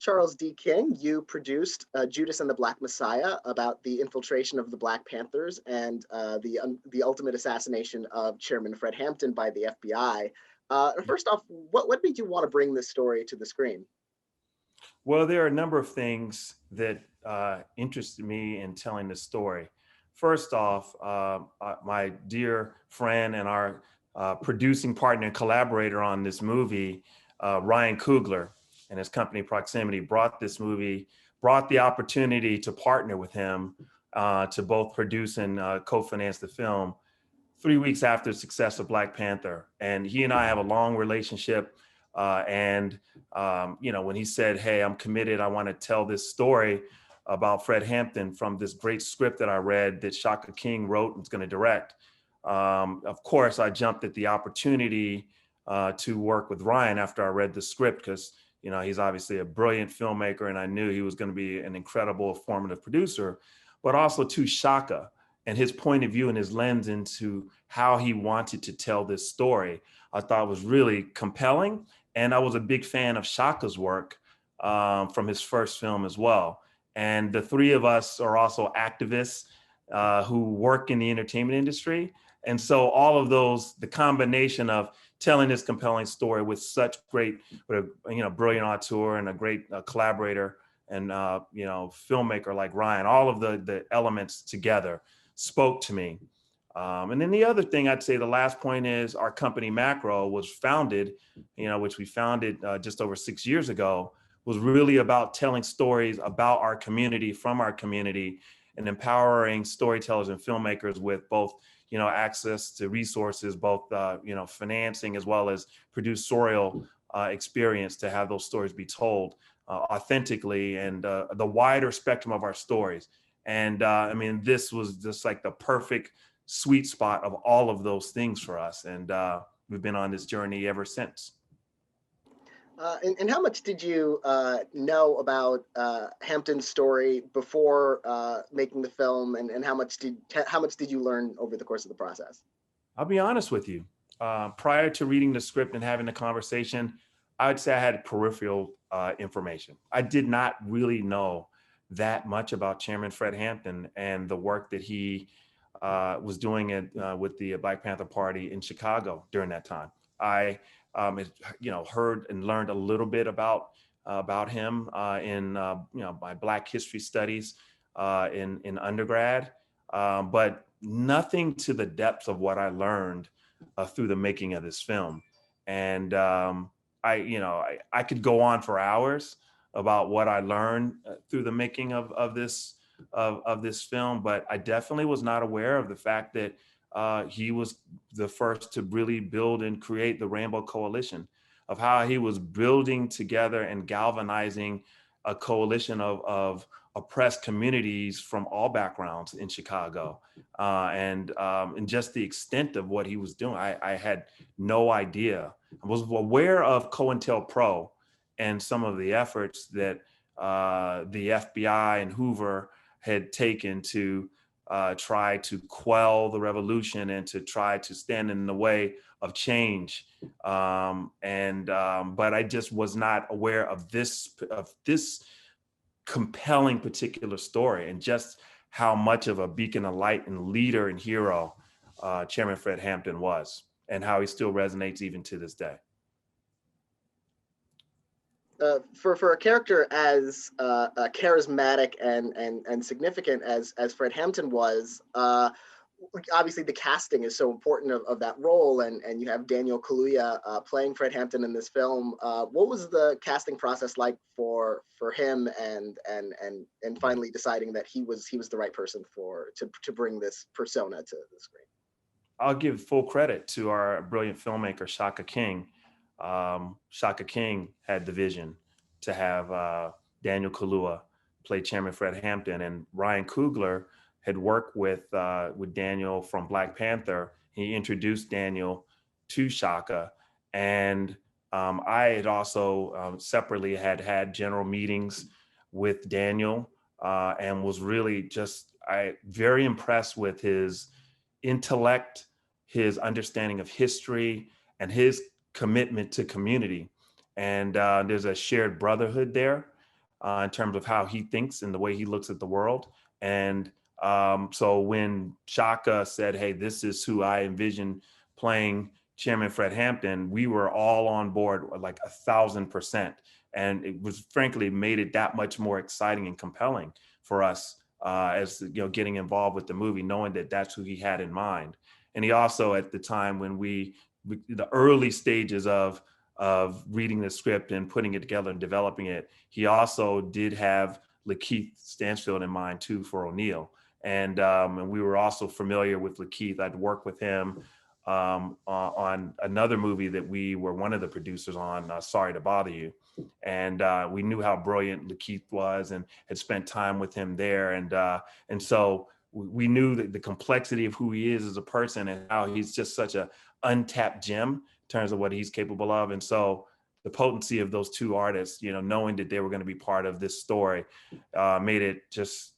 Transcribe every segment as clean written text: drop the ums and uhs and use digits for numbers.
Charles D. King, you produced Judas and the Black Messiah, about the infiltration of the Black Panthers and the ultimate assassination of Chairman Fred Hampton by the FBI. First off, what made you want to bring this story to the screen? Well, there are a number of things that interested me in telling this story. First off, my dear friend and our producing partner and collaborator on this movie, Ryan Coogler, and his company Proximity brought the opportunity to partner with him to both produce and co-finance the film 3 weeks after the success of Black Panther. And he and I have a long relationship. When he said, "Hey, I'm committed. I want to tell this story about Fred Hampton from this great script that I read that Shaka King wrote and is going to direct." Of course, I jumped at the opportunity to work with Ryan after I read the script because, he's obviously a brilliant filmmaker and I knew he was going to be an incredible formative producer, but also to Shaka and his point of view and his lens into how he wanted to tell this story, I thought was really compelling. And I was a big fan of Shaka's work from his first film as well. And the three of us are also activists who work in the entertainment industry. And so all of those, the combination of telling this compelling story with such great, brilliant auteur and a great collaborator and, filmmaker like Ryan, all of the elements together spoke to me. And then the other thing I'd say, the last point is our company Macro was founded, which we founded just over 6 years ago, was really about telling stories about our community, from our community, and empowering storytellers and filmmakers with both, access to resources, both, financing as well as producerial experience to have those stories be told authentically and the wider spectrum of our stories. And this was just like the perfect sweet spot of all of those things for us. And we've been on this journey ever since. And how much did you know about Hampton's story before making the film, and how much did you learn over the course of the process? I'll be honest with you. Prior to reading the script and having the conversation, I would say I had peripheral information. I did not really know that much about Chairman Fred Hampton and the work that he was doing with the Black Panther Party in Chicago during that time. I heard and learned a little bit about him in my Black history studies in undergrad, but nothing to the depths of what I learned through the making of this film. And I could go on for hours about what I learned through the making of this film, but I definitely was not aware of the fact that he was the first to really build and create the Rainbow Coalition, of how he was building together and galvanizing a coalition of oppressed communities from all backgrounds in Chicago, and just the extent of what he was doing. I had no idea. I was aware of COINTELPRO and some of the efforts that the FBI and Hoover had taken to try to quell the revolution and to try to stand in the way of change. But I just was not aware of this compelling particular story and just how much of a beacon of light and leader and hero Chairman Fred Hampton was, and how he still resonates even to this day. For a character as charismatic and significant as Fred Hampton was, obviously the casting is so important of that role, and you have Daniel Kaluuya playing Fred Hampton in this film. What was the casting process like for him, and finally deciding that he was the right person to bring this persona to the screen? I'll give full credit to our brilliant filmmaker Shaka King. Shaka King had the vision to have Daniel Kaluuya play Chairman Fred Hampton, and Ryan Coogler had worked with Daniel from Black Panther. He introduced Daniel to Shaka, and I had also separately had general meetings with Daniel and was really just very impressed with his intellect, his understanding of history, and his commitment to community. And there's a shared brotherhood there. in terms of how he thinks and the way he looks at the world. And so when Shaka said, "Hey, this is who I envision playing Chairman Fred Hampton," we were all on board like 1,000%. And it was frankly made it that much more exciting and compelling for us as getting involved with the movie, knowing that that's who he had in mind. And he also, at the time when the early stages of reading the script and putting it together and developing it, he also did have Lakeith Stanfield in mind too for O'Neill. And we were also familiar with Lakeith. I'd worked with him on another movie that we were one of the producers on, Sorry to Bother You. And we knew how brilliant Lakeith was and had spent time with him there. And so we knew that the complexity of who he is as a person and how he's just such a untapped gem in terms of what he's capable of. And so the potency of those two artists, knowing that they were going to be part of this story, made it just,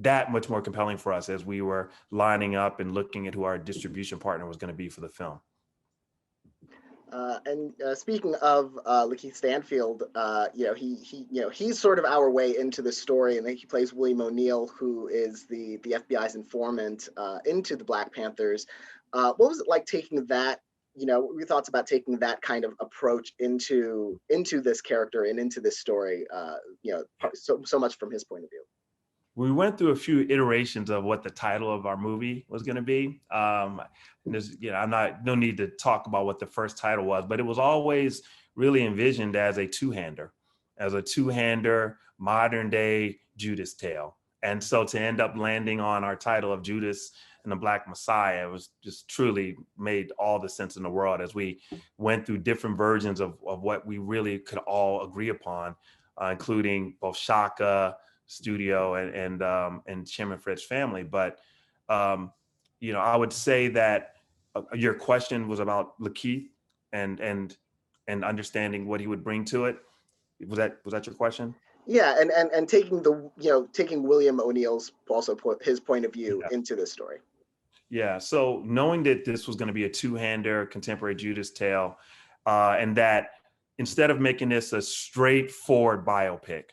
that much more compelling for us as we were lining up and looking at who our distribution partner was going to be for the film. And speaking of Lakeith Stanfield, he's sort of our way into the story, and then he plays William O'Neill, who is the FBI's informant into the Black Panthers. What was it like taking that? What were your thoughts about taking that kind of approach into this character and into this story? So much from his point of view. We went through a few iterations of what the title of our movie was going to be. There's, no need to talk about what the first title was, but it was always really envisioned as a two-hander modern day Judas tale. And so to end up landing on our title of Judas and the Black Messiah was just truly made all the sense in the world as we went through different versions of what we really could all agree upon, including both Shaka, studio, and Chairman Fred's family. But I would say that your question was about Lakeith and understanding what he would bring to it. Was that your question? Yeah, and taking taking William O'Neill's his point of view into this story. Yeah, so knowing that this was going to be a two-hander contemporary Judas tale, and that instead of making this a straightforward biopic,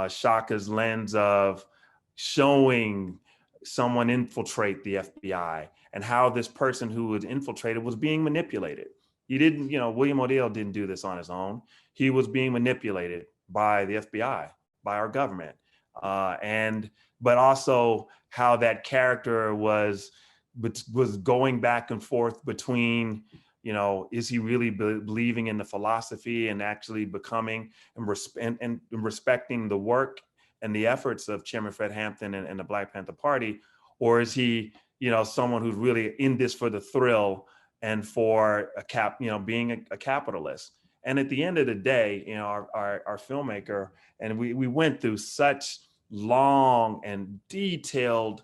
Shaka's lens of showing someone infiltrate the FBI and how this person who was infiltrated was being manipulated. He didn't, William O'Neill didn't do this on his own. He was being manipulated by the FBI, by our government. But also how that character was going back and forth between, is he really believing in the philosophy and actually becoming and respecting the work and the efforts of Chairman Fred Hampton and the Black Panther Party? Or is he, someone who's really in this for the thrill and for being a capitalist? And at the end of the day, our filmmaker, and we went through such long and detailed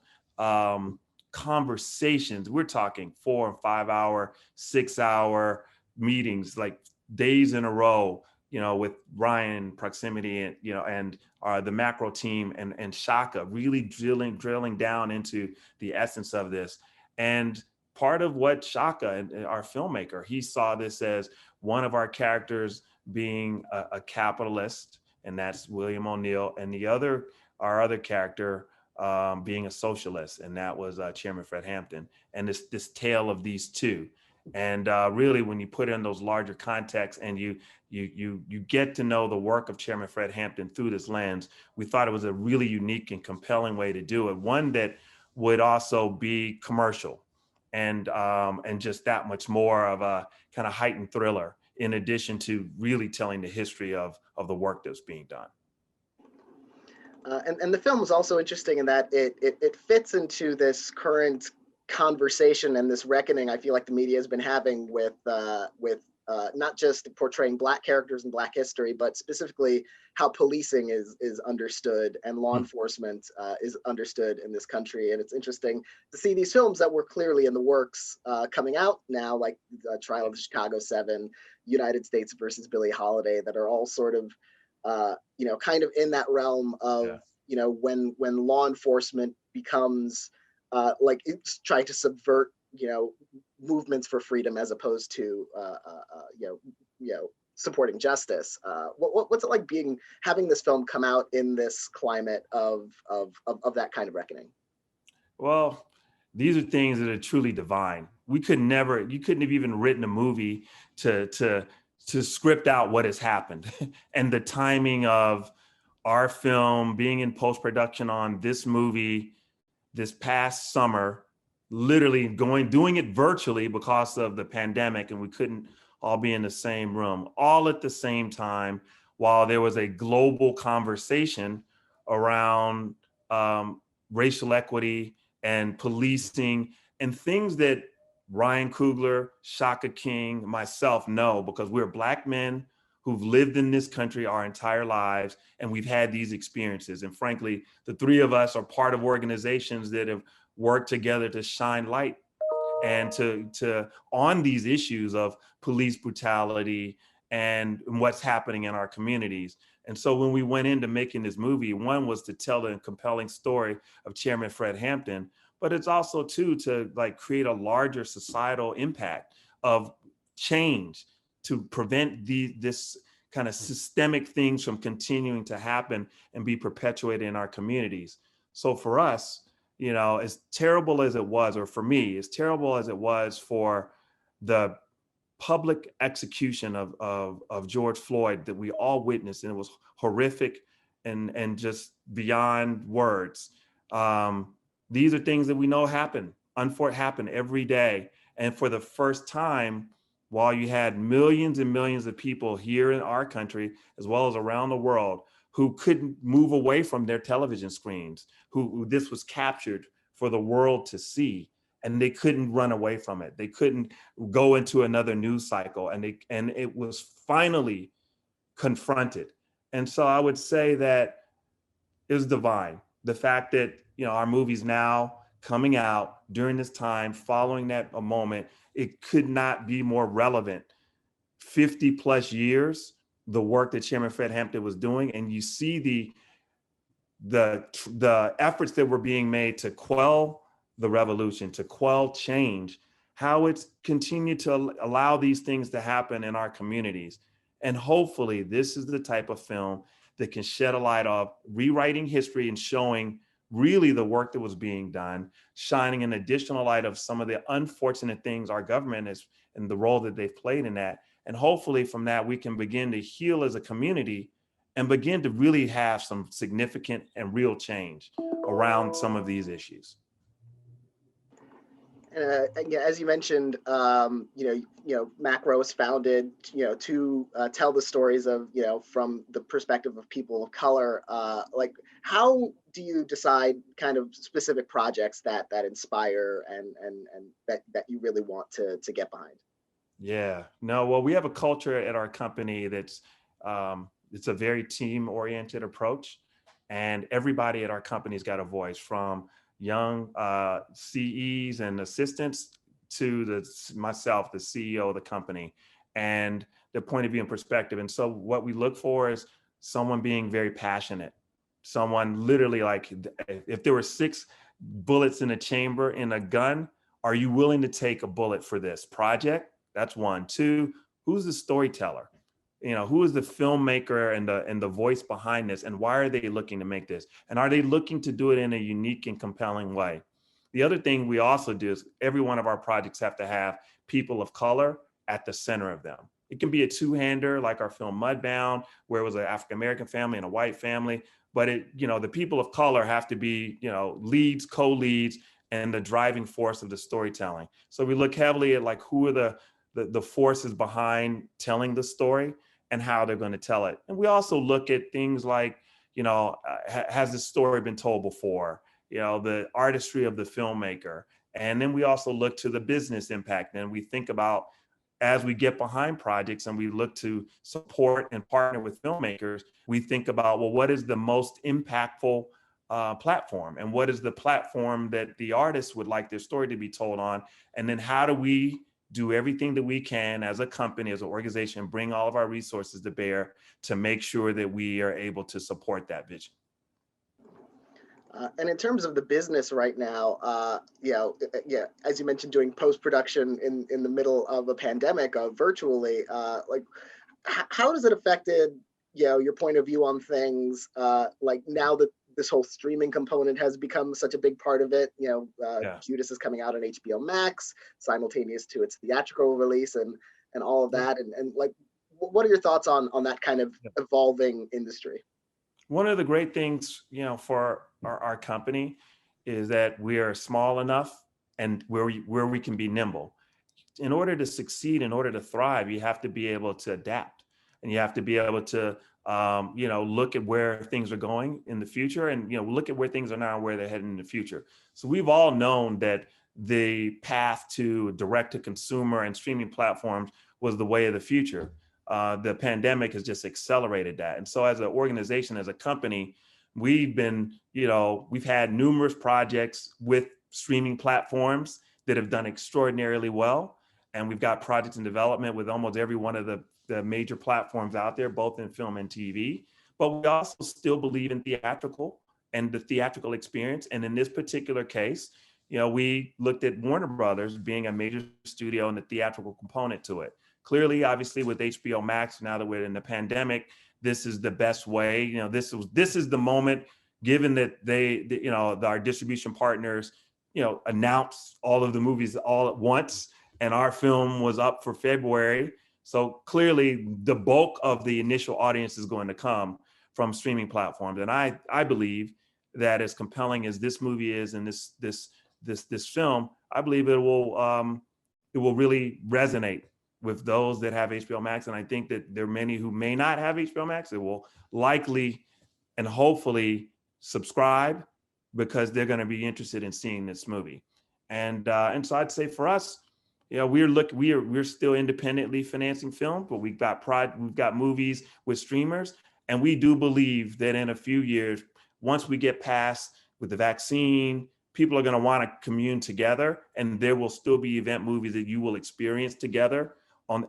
conversations. We're talking 4 and 5 hour, 6 hour meetings, like days in a row, with Ryan Proximity and the macro team and Shaka really drilling down into the essence of this. And part of what Shaka, our filmmaker, he saw this as one of our characters being a capitalist, and that's William O'Neill, and our other character being a socialist, and that was Chairman Fred Hampton. And this tale of these two. And really, when you put in those larger contexts and you get to know the work of Chairman Fred Hampton through this lens, we thought it was a really unique and compelling way to do it. One that would also be commercial and just that much more of a kind of heightened thriller, in addition to really telling the history of the work that's being done. And the film is also interesting in that it fits into this current conversation and this reckoning I feel like the media has been having with not just portraying Black characters in Black history, but specifically how policing is understood and law enforcement is understood in this country. And it's interesting to see these films that were clearly in the works coming out now, like the Trial of the Chicago 7, United States versus Billie Holiday, that are all sort of kind of in that realm of, when law enforcement becomes like it's trying to subvert, movements for freedom as opposed to, supporting justice. What's it like having this film come out in this climate of that kind of reckoning? Well, these are things that are truly divine. You couldn't have even written a movie to script out what has happened and the timing of our film being in post-production on this movie this past summer, literally doing it virtually because of the pandemic, and we couldn't all be in the same room, all at the same time, while there was a global conversation around racial equity and policing and things that Ryan Coogler, Shaka King, myself know, because we're Black men who've lived in this country our entire lives, and we've had these experiences. And frankly, the three of us are part of organizations that have worked together to shine light and to on these issues of police brutality and what's happening in our communities. And so when we went into making this movie, one was to tell the compelling story of Chairman Fred Hampton, but it's also to like create a larger societal impact of change to prevent this kind of systemic things from continuing to happen and be perpetuated in our communities. So for us, as terrible as it was, or for me, as terrible as it was for the public execution of George Floyd that we all witnessed, and it was horrific and just beyond words. These are things that we know happen every day. And for the first time, while you had millions and millions of people here in our country, as well as around the world, who couldn't move away from their television screens, who this was captured for the world to see, and they couldn't run away from it. They couldn't go into another news cycle, and it was finally confronted. And so I would say that it was divine. The fact that, our movie's now coming out during this time, following that a moment, it could not be more relevant. 50 plus years, the work that Chairman Fred Hampton was doing, and you see the efforts that were being made to quell the revolution, to quell change, how it's continued to allow these things to happen in our communities. And hopefully this is the type of film that can shed a light of rewriting history and showing really the work that was being done, shining an additional light of some of the unfortunate things our government is and the role that they've played in that. And hopefully from that, we can begin to heal as a community and begin to really have some significant and real change around some of these issues. Yeah, as you mentioned, Macro was founded, to tell the stories of, from the perspective of people of color. Like, how do you decide kind of specific projects that inspire and that you really want to get behind? Yeah, no, well, we have a culture at our company that's it's a very team-oriented approach, and everybody at our company's got a voice, from young CEs and assistants to myself, the CEO of the company, and the point of view and perspective. And so what we look for is someone being very passionate, someone literally like, if there were 6 bullets in a chamber in a gun, are you willing to take a bullet for this project? That's 1. 2, who's the storyteller? Who is the filmmaker and the voice behind this, and why are they looking to make this? And are they looking to do it in a unique and compelling way? The other thing we also do is every one of our projects have to have people of color at the center of them. It can be a two-hander, like our film Mudbound, where it was an African-American family and a white family, but the people of color have to be, leads, co-leads, and the driving force of the storytelling. So we look heavily at like who are the forces behind telling the story and how they're going to tell it. And we also look at things like, has this story been told before? The artistry of the filmmaker. And then we also look to the business impact. And we think about, as we get behind projects and we look to support and partner with filmmakers, we think about, well, what is the most impactful platform? And what is the platform that the artists would like their story to be told on? And then how do we do everything that we can as a company, as an organization, bring all of our resources to bear to make sure that we are able to support that vision? And in terms of the business right now, as you mentioned, doing post-production in the middle of a pandemic, virtually, like, how has it affected, your point of view on things? Like now that this whole streaming component has become such a big part of it, Yeah. Judas is coming out on HBO Max, simultaneous to its theatrical release and all of that. And like, what are your thoughts on that kind of evolving industry? One of the great things, for our company is that we are small enough and where we can be nimble. In order to succeed, in order to thrive, you have to be able to adapt, and you have to be able to, look at where things are going in the future, and look at where things are now and where they're heading in the future. So we've all known that the path to direct to consumer and streaming platforms was the way of the future. The pandemic has just accelerated that, and so as an organization, as a company, we've had numerous projects with streaming platforms that have done extraordinarily well. And we've got projects in development with almost every one of the major platforms out there, both in film and TV. But we also still believe in theatrical and the theatrical experience. And in this particular case, we looked at Warner Brothers being a major studio and the theatrical component to it. Clearly, obviously, with HBO Max, now that we're in the pandemic, this is the best way. This is the moment, given that our distribution partners, announced all of the movies all at once, and our film was up for February. So clearly the bulk of the initial audience is going to come from streaming platforms. And I believe that as compelling as this movie is and this film, I believe it will really resonate with those that have HBO Max. And I think that there are many who may not have HBO Max that will likely and hopefully subscribe because they're going to be interested in seeing this movie. And so I'd say for us, we're still independently financing film, but we've got movies with streamers, and we do believe that in a few years, once we get past with the vaccine, people are going to want to commune together, and there will still be event movies that you will experience together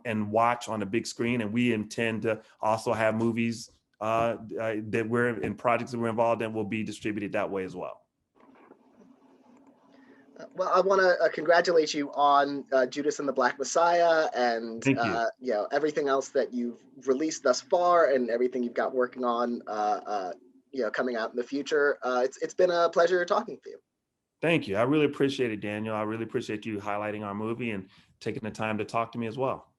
and watch on a big screen. And we intend to also have movies that we're in, projects that we're involved in, will be distributed that way as well. Well, I want to congratulate you on Judas and the Black Messiah, and Thank you. Everything else that you've released thus far, and everything you've got working on, coming out in the future. It's been a pleasure talking to you. Thank you. I really appreciate it, Daniel. I really appreciate you highlighting our movie and taking the time to talk to me as well.